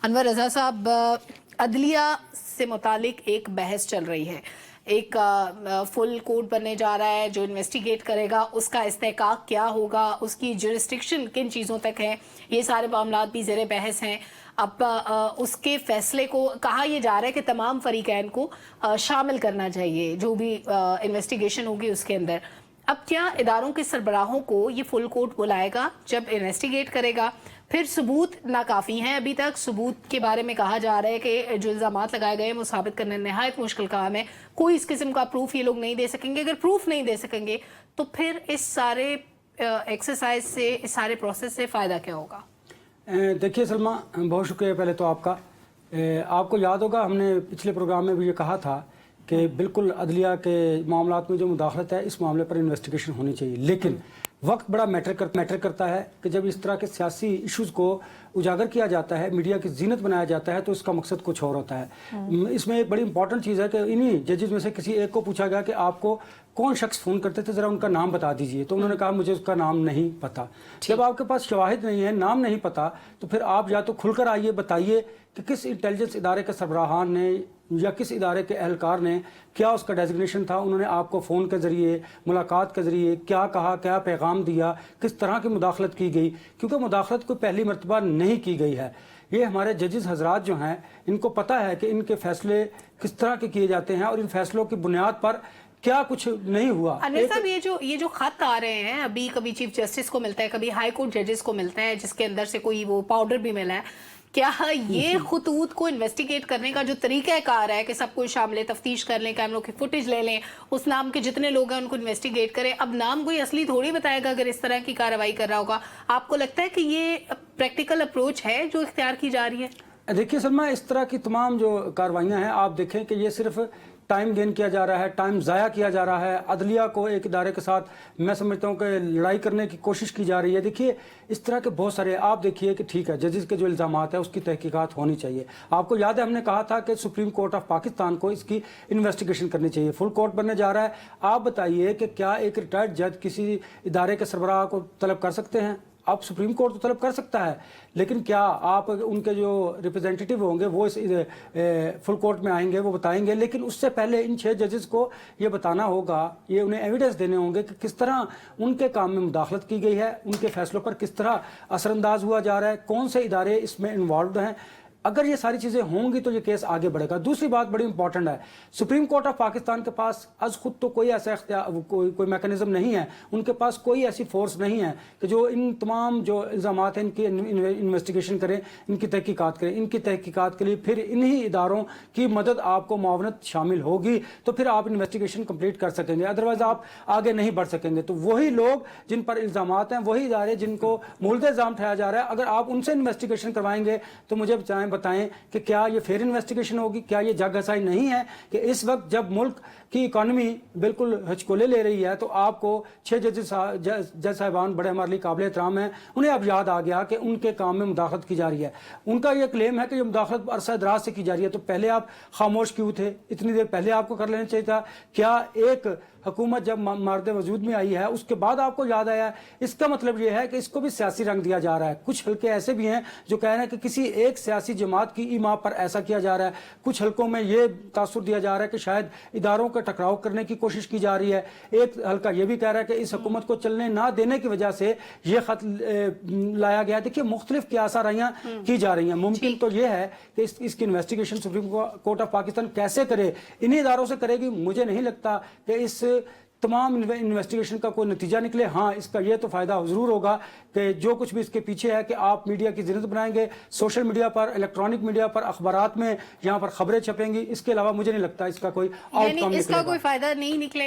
انور رضا صاحب، عدلیہ سے متعلق ایک بحث چل رہی ہے. ایک فل کوڈ بننے جا رہا ہے جو انویسٹیگیٹ کرے گا، اس کا استحقاق کیا ہوگا، اس کی جورسڈکشن کن چیزوں تک ہے، یہ سارے معاملات بھی زیر بحث ہیں. اب اس کے فیصلے کو کہا یہ جا رہا ہے کہ تمام فریقین کو شامل کرنا چاہیے جو بھی انویسٹیگیشن ہوگی اس کے اندر. اب کیا اداروں کے سربراہوں کو یہ فل کوڈ بلائے گا جب انویسٹیگیٹ کرے گا؟ پھر ثبوت ناکافی ہیں، ابھی تک ثبوت کے بارے میں کہا جا رہا ہے کہ جو الزامات لگائے گئے ہیں وہ ثابت کرنا نہایت مشکل کام ہے، کوئی اس قسم کا پروف یہ لوگ نہیں دے سکیں گے. اگر پروف نہیں دے سکیں گے تو پھر اس سارے ایکسرسائز سے، اس سارے پروسیس سے فائدہ کیا ہوگا؟ دیکھیے سلمہ، بہت شکریہ پہلے تو آپ کا. آپ کو یاد ہوگا ہم نے پچھلے پروگرام میں بھی یہ کہا تھا کہ بالکل عدلیہ کے معاملات میں جو مداخلت ہے اس معاملے پر انویسٹیگیشن ہونی چاہیے، لیکن وقت بڑا میٹر کرتا ہے کہ جب اس طرح کے سیاسی ایشوز کو اجاگر کیا جاتا ہے، میڈیا کی زینت بنایا جاتا ہے، تو اس کا مقصد کچھ اور ہوتا ہے. اس میں ایک بڑی امپورٹنٹ چیز ہے کہ انہی ججز میں سے کسی ایک کو پوچھا گیا کہ آپ کو کون شخص فون کرتے تھے، ذرا ان کا نام بتا دیجئے، تو انہوں نے کہا مجھے اس کا نام نہیں پتا. جب آپ کے پاس شواہد نہیں ہے، نام نہیں پتا، تو پھر آپ یا تو کھل کر آئیے، بتائیے کہ کس انٹیلیجنس ادارے کے سربراہان نے یا کس ادارے کے اہلکار نے کیا اس کا ڈیزگنیشن تھا، انہوں نے آپ کو فون کے ذریعے، ملاقات کے ذریعے کیا کہا، کیا پیغام دیا، کس طرح کی مداخلت کی گئی، کیونکہ مداخلت کوئی پہلی مرتبہ نہیں کی گئی ہے. یہ ہمارے ججز حضرات جو ہیں ان کو پتہ ہے کہ ان کے فیصلے کس طرح کے کیے جاتے ہیں اور ان فیصلوں کی بنیاد پر کیا کچھ نہیں ہوا. انور صاحب، یہ جو خط آ رہے ہیں، ابھی کبھی چیف جسٹس کو ملتا ہے، کبھی ہائی کورٹ ججز کو ملتا ہے، جس کے اندر سے کوئی وہ پاؤڈر بھی ملا ہے، کیا یہ خطوط کو انویسٹیگیٹ کرنے کا جو طریقہ کار ہے کہ سب کو شامل تفتیش کر لیں، کیمروں کی فوٹیج لے لیں، اس نام کے جتنے لوگ ہیں ان کو انویسٹیگیٹ کریں، اب نام کوئی اصلی تھوڑی بتائے گا اگر اس طرح کی کارروائی کر رہا ہوگا؟ آپ کو لگتا ہے کہ یہ پریکٹیکل اپروچ ہے جو اختیار کی جا رہی ہے؟ دیکھیے سلمہ، اس طرح کی تمام جو کاروائیاں ہیں، آپ دیکھیں کہ یہ صرف ٹائم گین کیا جا رہا ہے، ٹائم ضائع کیا جا رہا ہے. عدلیہ کو ایک ادارے کے ساتھ میں سمجھتا ہوں کہ لڑائی کرنے کی کوشش کی جا رہی ہے. دیکھیے اس طرح کے بہت سارے، آپ دیکھیے کہ ٹھیک ہے ججز کے جو الزامات ہیں اس کی تحقیقات ہونی چاہیے. آپ کو یاد ہے ہم نے کہا تھا کہ سپریم کورٹ آف پاکستان کو اس کی انویسٹیگیشن کرنی چاہیے. فل کورٹ بننے جا رہا ہے. آپ بتائیے کہ کیا ایک ریٹائرڈ جج کسی ادارے کے سربراہ کو طلب کر سکتے ہیں؟ آپ سپریم کورٹ تو طلب کر سکتا ہے، لیکن کیا آپ ان کے جو ریپرزینٹیٹیو ہوں گے وہ اس فل کورٹ میں آئیں گے، وہ بتائیں گے؟ لیکن اس سے پہلے ان 6 ججز کو یہ بتانا ہوگا، یہ انہیں ایویڈنس دینے ہوں گے کہ کس طرح ان کے کام میں مداخلت کی گئی ہے، ان کے فیصلوں پر کس طرح اثر انداز ہوا جا رہا ہے، کون سے ادارے اس میں انوالوڈ ہیں. اگر یہ ساری چیزیں ہوں گی تو یہ کیس آگے بڑھے گا. دوسری بات بڑی امپورٹنٹ ہے، سپریم کورٹ آف پاکستان کے پاس از خود تو کوئی ایسا کوئی میکانزم نہیں ہے، ان کے پاس کوئی ایسی فورس نہیں ہے کہ جو ان تمام جو الزامات ہیں ان کی انویسٹیگیشن کریں، ان کی تحقیقات کریں. ان کی تحقیقات کے لیے پھر انہی اداروں کی مدد آپ کو معاونت شامل ہوگی تو پھر آپ انویسٹیگیشن کمپلیٹ کر سکیں گے، ادروائز آپ آگے نہیں بڑھ سکیں گے. تو وہی لوگ جن پر الزامات ہیں، وہی ادارے جن کو مولد الزام ٹھہرایا جا رہا ہے، اگر آپ ان سے انویسٹیگیشن کروائیں گے تو مجھے بتائیں کہ کیا یہ فیئر انویسٹیگیشن ہوگی؟ کیا یہ جگ ہنسائی نہیں ہے کہ اس وقت جب ملک کی اکانومی بالکل ہچکولے لے رہی ہے تو آپ کو 6 جج صاحبان بڑے ہمارے لیے قابل احترام ہیں، انہیں اب یاد آ گیا کہ ان کے کام میں مداخلت کی جا رہی ہے. ان کا یہ کلیم ہے کہ یہ مداخلت عرصہ دراز سے کی جا رہی ہے، تو پہلے آپ خاموش کیوں تھے؟ اتنی دیر پہلے آپ کو کر لینا چاہیے تھا. کیا ایک حکومت جب مارد وجود میں آئی ہے اس کے بعد آپ کو یاد آیا؟ اس کا مطلب یہ ہے کہ اس کو بھی سیاسی رنگ دیا جا رہا ہے. کچھ حلقے ایسے بھی ہیں جو کہہ رہے ہیں کہ کسی ایک سیاسی جماعت کی ایما پر ایسا کیا جا رہا ہے. کچھ حلقوں میں یہ تاثر دیا جا رہا ہے کہ شاید اداروں کا ٹکراؤ کرنے کی کوشش کی جا رہی ہے. ایک حلقہ یہ بھی کہہ رہا ہے کہ اس حکومت کو چلنے نہ دینے کی وجہ سے یہ خط لایا گیا. دیکھیے مختلف قیاس آرائیاں کی جا رہی ہیں. ممکن تو یہ ہے کہ اس کی investigation supreme court of Pakistan کیسے کرے، انہی اداروں سے کرے گی. مجھے نہیں لگتا کہ اس تمام انویسٹیگیشن کا کوئی نتیجہ نکلے. ہاں، اس کا یہ تو فائدہ ضرور ہوگا کہ جو کچھ بھی اس کے پیچھے ہے کہ آپ میڈیا کی زینت بنائیں گے، سوشل میڈیا پر، الیکٹرانک میڈیا پر، اخبارات میں یہاں پر خبریں چھپیں گی. اس کے علاوہ مجھے نہیں لگتا اس کا کوئی آؤٹ کم نکلے گا. اس کا کوئی فائدہ نہیں نکلے